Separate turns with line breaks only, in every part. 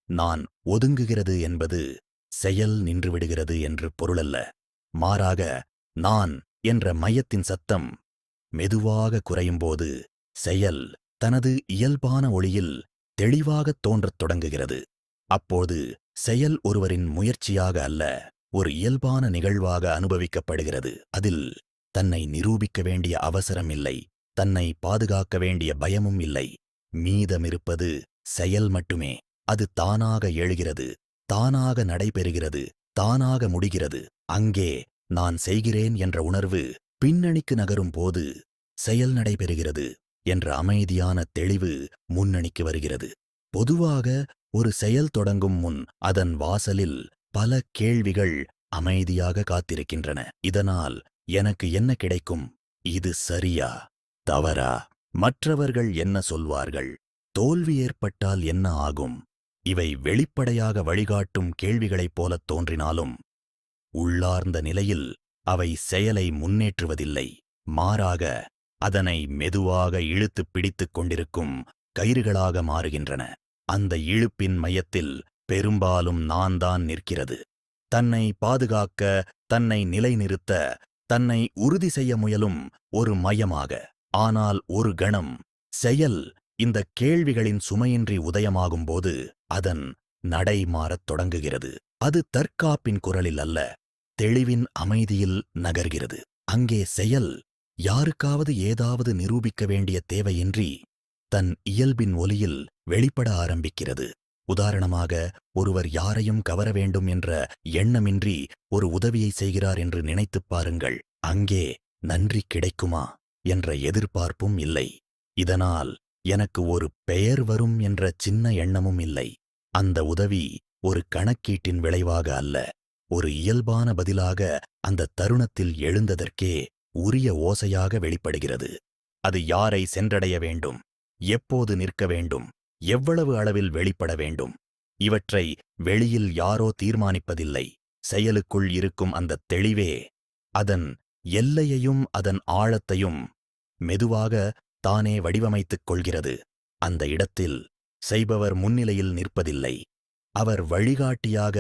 நான் ஒதுங்குகிறது என்பது செயல் நின்றுவிடுகிறது என்று பொருளல்ல. மாறாக நான் என்ற மையத்தின் சத்தம் மெதுவாக குறையும்போது செயல் தனது இயல்பான ஒளியில் தெளிவாகத் தோன்றத் தொடங்குகிறது. அப்போது செயல் ஒருவரின் முயற்சியாக அல்ல, ஒரு இயல்பான நிகழ்வாக அனுபவிக்கப்படுகிறது. அதில் தன்னை நிரூபிக்க வேண்டிய அவசரம் இல்லை, தன்னை பாதுகாக்க வேண்டிய பயமும் இல்லை. மீதமிருப்பது செயல் மட்டுமே. அது தானாக எழுகிறது, தானாக நடைபெறுகிறது, தானாக முடிகிறது. அங்கே நான் செய்கிறேன் என்ற உணர்வு பின்னணிக்கு நகரும் போது செயல் நடைபெறுகிறது என்ற அமைதியான தெளிவு முன்னணிக்கு வருகிறது. பொதுவாக ஒரு செயல் தொடங்கும் முன் அதன் வாசலில் பல கேள்விகள் அமைதியாக காத்திருக்கின்றன. இதனால் எனக்கு என்ன கிடைக்கும்? இது சரியா, தவறா? மற்றவர்கள் என்ன சொல்வார்கள்? தோல்வி ஏற்பட்டால் என்ன ஆகும்? இவை வெளிப்படையாக வழிகாட்டும் கேள்விகளைப் போலத் தோன்றினாலும் உள்ளார்ந்த நிலையில் அவை செயலை முன்னேற்றுவதில்லை. மாறாக அதனை மெதுவாக இழுத்துப் பிடித்துக் கொண்டிருக்கும் கயிறுகளாக மாறுகின்றன. அந்த இழுப்பின் மையத்தில் பெரும்பாலும் நான் தான் நிற்கிறது. தன்னை பாதுகாக்க, தன்னை நிலைநிறுத்த, தன்னை உறுதி செய்ய முயலும் ஒரு மையமாக. ஆனால் ஒரு கணம் செயல் இந்த கேள்விகளின் சுமையின்றி உதயமாகும்போது அதன் நடை மாறத் தொடங்குகிறது. அது தற்காப்பின் குரலில் அல்ல, தெளிவின் அமைதியில் நகர்கிறது. அங்கே செயல் யாருக்காவது ஏதாவது நிரூபிக்க வேண்டிய தேவையின்றி தன் இயல்பின் ஒலியில் வெளிப்பட ஆரம்பிக்கிறது. உதாரணமாக, ஒருவர் யாரையும் கவர வேண்டும் என்ற எண்ணமின்றி ஒரு உதவியை செய்கிறார் என்று நினைத்துப் பாருங்கள். அங்கே நன்றி கிடைக்குமா என்ற எதிர்பார்ப்பும் இல்லை. இதனால் எனக்கு ஒரு பெயர் வரும் என்ற சின்ன எண்ணமும் இல்லை. அந்த உதவி ஒரு கணக்கீட்டின் விளைவாக அல்ல, ஒரு இயல்பான பதிலாக அந்த தருணத்தில் எழுந்ததற்கே உரிய ஓசையாக வெளிப்படுகிறது. அது யாரை சென்றடைய வேண்டும், எப்போது நிற்க வேண்டும், எவ்வளவு அளவில் வெளிப்பட வேண்டும், இவற்றை வெளியில் யாரோ தீர்மானிப்பதில்லை. செயலுக்குள் இருக்கும் அந்த தெளிவே அதன் எல்லையையும் அதன் ஆழத்தையும் மெதுவாக தானே வடிவமைத்துக் கொள்கிறது. அந்த இடத்தில் செய்பவர் முன்னிலையில் நிற்பதில்லை. அவர் வழிகாட்டியாக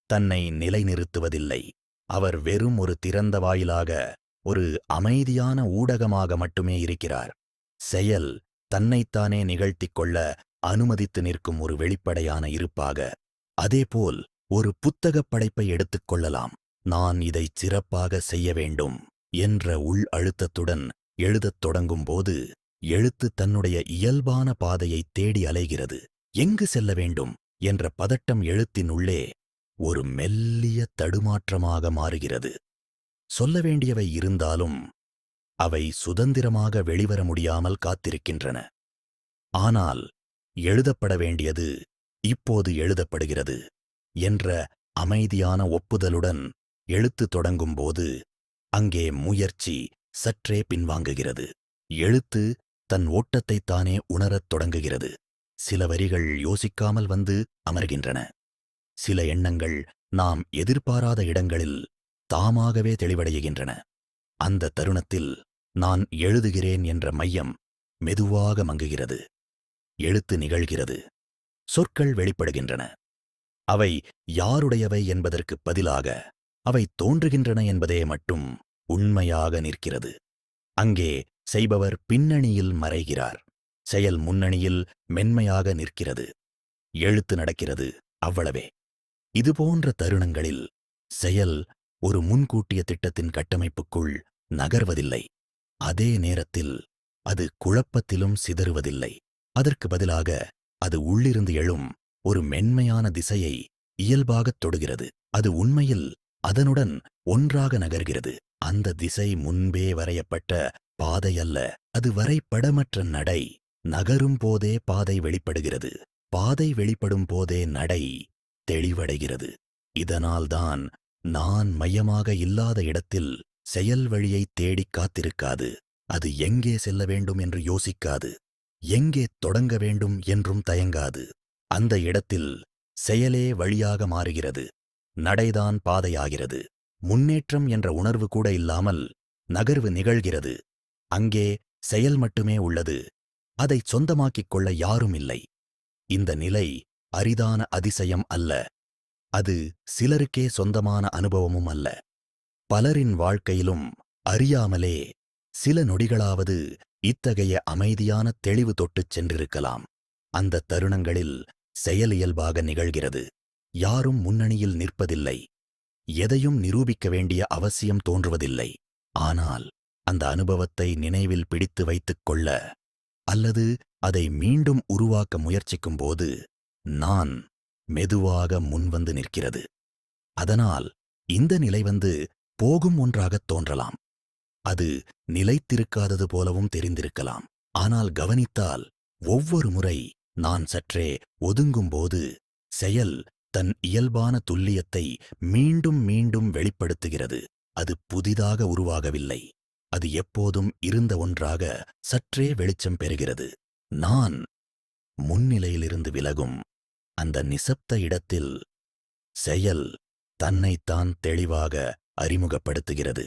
தன்னை நிலைநிறுத்துவதில்லை. அவர் வெறும் ஒரு திறந்த வாயிலாக, ஒரு அமைதியான ஊடகமாக மட்டுமே இருக்கிறார். செயல் தன்னைத்தானே நிகழ்த்திக் கொள்ள அனுமதித்து நிற்கும் ஒரு வெளிப்படையான இருப்பாக. அதேபோல் ஒரு புத்தகப் படைப்பை எடுத்துக் கொள்ளலாம். நான் இதைச் சிறப்பாக செய்ய வேண்டும் என்ற உள் அழுத்தத்துடன் எழுதத் தொடங்கும்போது எழுத்து தன்னுடைய இயல்பான பாதையை தேடி அலைகிறது. எங்கு செல்ல வேண்டும் என்ற பதட்டம் எழுத்தின் உள்ளே ஒரு மெல்லிய தடுமாற்றமாக மாறுகிறது. சொல்ல வேண்டியவை இருந்தாலும் அவை சுதந்திரமாக வெளிவர முடியாமல் காத்திருக்கின்றன. ஆனால் எழுதப்பட வேண்டியது இப்போது எழுதப்படுகிறது என்ற அமைதியான ஒப்புதலுடன் எழுத்து தொடங்கும்போது அங்கே முயற்சி சற்றே பின்வாங்குகிறது. எழுத்து தன் ஓட்டத்தைத்தானே உணரத் தொடங்குகிறது. சில வரிகள் யோசிக்காமல் வந்து அமர்கின்றன. சில எண்ணங்கள் நாம் எதிர்பாராத இடங்களில் தாமாகவே தெளிவடைகின்றன. அந்த தருணத்தில் நான் எழுதுகிறேன் என்ற மையம் மெதுவாக மங்குகிறது. எழுத்து நிகழ்கிறது. சொற்கள் வெளிப்படுகின்றன. அவை யாருடையவை என்பதற்குப் பதிலாக அவை தோன்றுகின்றன என்பதே மட்டும் உண்மையாக நிற்கிறது. அங்கே செய்பவர் பின்னணியில் மறைகிறார். செயல் முன்னணியில் மென்மையாக நிற்கிறது. எழுத்து நடக்கிறது, அவ்வளவே. இதுபோன்ற தருணங்களில் செயல் ஒரு முன்கூட்டிய திட்டத்தின் கட்டமைப்புக்குள் நகர்வதில்லை. அதே நேரத்தில் அது குழப்பத்திலும் சிதறுவதில்லை. அதற்கு பதிலாக அது உள்ளிருந்து எழும் ஒரு மென்மையான திசையை இயல்பாகத் தொடுகிறது. அது உண்மையில் அதனுடன் ஒன்றாக நகர்கிறது. அந்த திசை முன்பே வரையப்பட்ட பாதை அல்ல, அது வரைபடமற்ற நடை. நகரும் போதே பாதை வெளிப்படுகிறது. பாதை வெளிப்படும் போதே நடை தெளிவடைகிறது. இதனால்தான் நான் மையமாக இல்லாத இடத்தில் செயல் வழியை தேடிக் காத்திருக்காது. அது எங்கே செல்ல வேண்டும் என்று யோசிக்காது. எங்கே தொடங்க வேண்டும் என்றும் தயங்காது. அந்த இடத்தில் செயலே வழியாக மாறுகிறது. நடைதான் பாதையாகிறது. முன்னேற்றம் என்ற உணர்வு கூட இல்லாமல் நகர்வு நிகழ்கிறது. அங்கே செயல் மட்டுமே உள்ளது. அதைச் சொந்தமாக்கிக் கொள்ள யாரும் இல்லை. இந்த நிலை அரிதான அதிசயம் அல்ல. அது சிலருக்கே சொந்தமான அனுபவமும் அல்ல. பலரின் வாழ்க்கையிலும் அறியாமலே சில நொடிகளாவது இத்தகைய அமைதியான தெளிவு தொட்டுச் சென்றிருக்கலாம். அந்த தருணங்களில் செயல் இயல்பாக நிகழ்கிறது. யாரும் முன்னணியில் நிற்பதில்லை. எதையும் நிரூபிக்க வேண்டிய அவசியம் தோன்றுவதில்லை. ஆனால் அந்த அனுபவத்தை நினைவில் பிடித்து வைத்துக் கொள்ள அல்லது அதை மீண்டும் உருவாக்க முயற்சிக்கும்போது நான் மெதுவாக முன்வந்து நிற்கிறது. அதனால் இந்த நிலை வந்து போகும் ஒன்றாகத் தோன்றலாம். அது நிலைத்திருக்காதது போலவும் தெரிந்திருக்கலாம். ஆனால் கவனித்தால் ஒவ்வொரு முறை நான் சற்றே ஒதுங்கும்போது செயல் தன் இயல்பான துல்லியத்தை மீண்டும் மீண்டும் வெளிப்படுத்துகிறது. அது புதிதாக உருவாகவில்லை. அது எப்போதும் இருந்த ஒன்றாக சற்றே வெளிச்சம் பெறுகிறது. நான் முன்னிலையிலிருந்து விலகும் அந்த நிசப்த இடத்தில் செயல் தன்னைத்தான் தெளிவாக அறிமுகப்படுத்துகிறது.